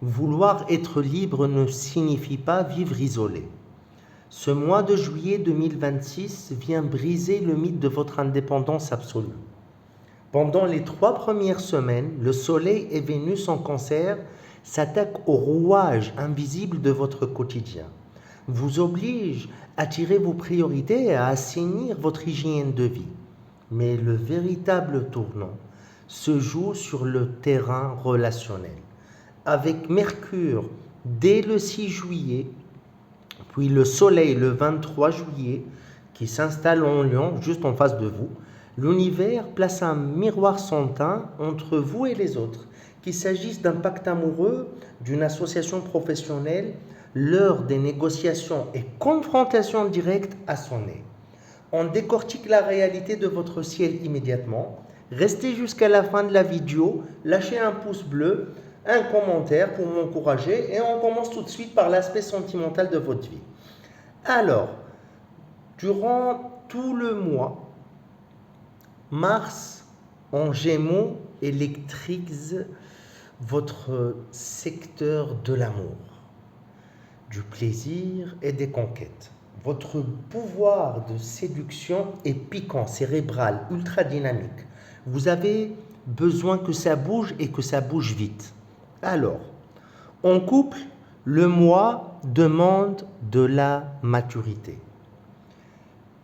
Vouloir être libre ne signifie pas vivre isolé. Ce mois de juillet 2026 vient briser le mythe de votre indépendance absolue. Pendant les 3 premières semaines, le Soleil et Vénus en Cancer s'attaquent au rouage invisible de votre quotidien, vous obligent à tirer vos priorités et à assainir votre hygiène de vie. Mais le véritable tournant se joue sur le terrain relationnel. Avec Mercure dès le 6 juillet, puis le Soleil le 23 juillet, qui s'installe en Lion, juste en face de vous, l'univers place un miroir sans teint entre vous et les autres. Qu'il s'agisse d'un pacte amoureux, d'une association professionnelle, l'heure des négociations et confrontations directes à sonner. On décortique la réalité de votre ciel immédiatement. Restez jusqu'à la fin de la vidéo, lâchez un pouce bleu, un commentaire pour m'encourager et on commence tout de suite par l'aspect sentimental de votre vie. Alors, durant tout le mois, Mars en Gémeaux électrise votre secteur de l'amour, du plaisir et des conquêtes. Votre pouvoir de séduction est piquant, cérébral, ultra dynamique. Vous avez besoin que ça bouge et que ça bouge vite. Alors, en couple, le mois demande de la maturité.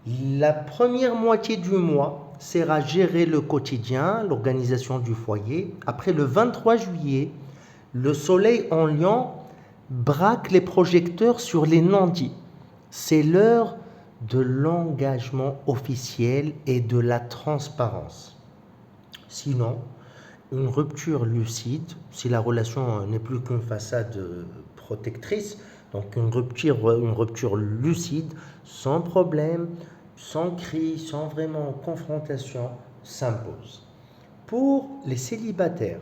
La première moitié du mois sert à gérer le quotidien, l'organisation du foyer. Après le 23 juillet, le Soleil en Lion braque les projecteurs sur les non-dits. C'est l'heure de l'engagement officiel et de la transparence. Sinon, une rupture lucide, si la relation n'est plus qu'une façade protectrice, donc une rupture lucide, sans problème, sans cri, sans vraiment confrontation, s'impose. Pour les célibataires,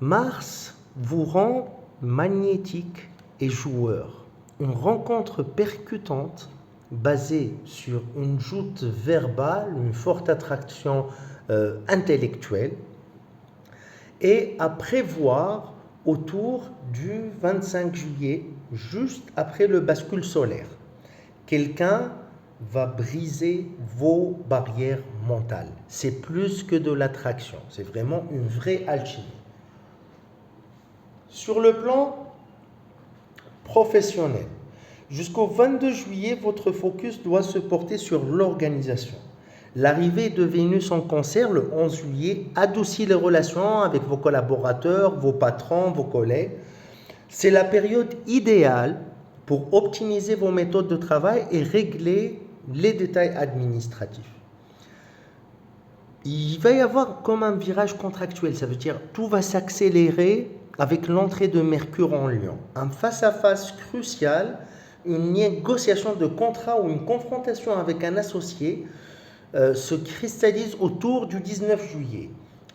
Mars vous rend magnétique et joueur. Une rencontre percutante basée sur une joute verbale, une forte attraction intellectuelle, et à prévoir autour du 25 juillet, juste après le bascule solaire. Quelqu'un va briser vos barrières mentales. C'est plus que de l'attraction, c'est vraiment une vraie alchimie. Sur le plan professionnel, jusqu'au 22 juillet, votre focus doit se porter sur l'organisation. L'arrivée de Vénus en Cancer le 11 juillet adoucit les relations avec vos collaborateurs, vos patrons, vos collègues. C'est la période idéale pour optimiser vos méthodes de travail et régler les détails administratifs. Il va y avoir comme un virage contractuel, ça veut dire tout va s'accélérer avec l'entrée de Mercure en Lion. Un face-à-face crucial, une négociation de contrat ou une confrontation avec un associé se cristallise autour du 19 juillet.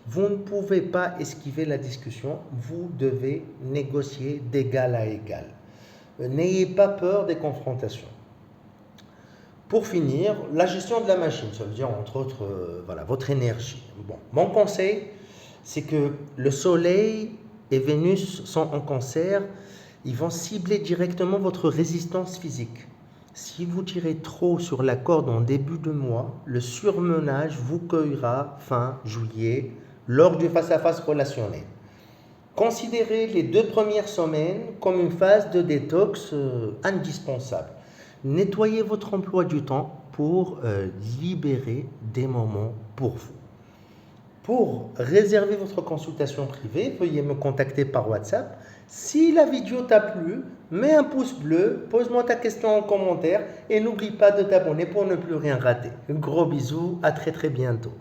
Vous ne pouvez pas esquiver la discussion, vous devez négocier d'égal à égal. N'ayez pas peur des confrontations. Pour finir, la gestion de la machine, ça veut dire entre autres votre énergie. Bon, mon conseil, c'est que le Soleil et Vénus sont en Cancer, ils vont cibler directement votre résistance physique. Si vous tirez trop sur la corde en début de mois, le surmenage vous cueillera fin juillet lors du face-à-face relationnel. Considérez les 2 premières semaines comme une phase de détox indispensable. Nettoyez votre emploi du temps pour libérer des moments pour vous. Pour réserver votre consultation privée, veuillez me contacter par WhatsApp. Si la vidéo t'a plu, mets un pouce bleu, pose-moi ta question en commentaire et n'oublie pas de t'abonner pour ne plus rien rater. Un gros bisou, à très bientôt.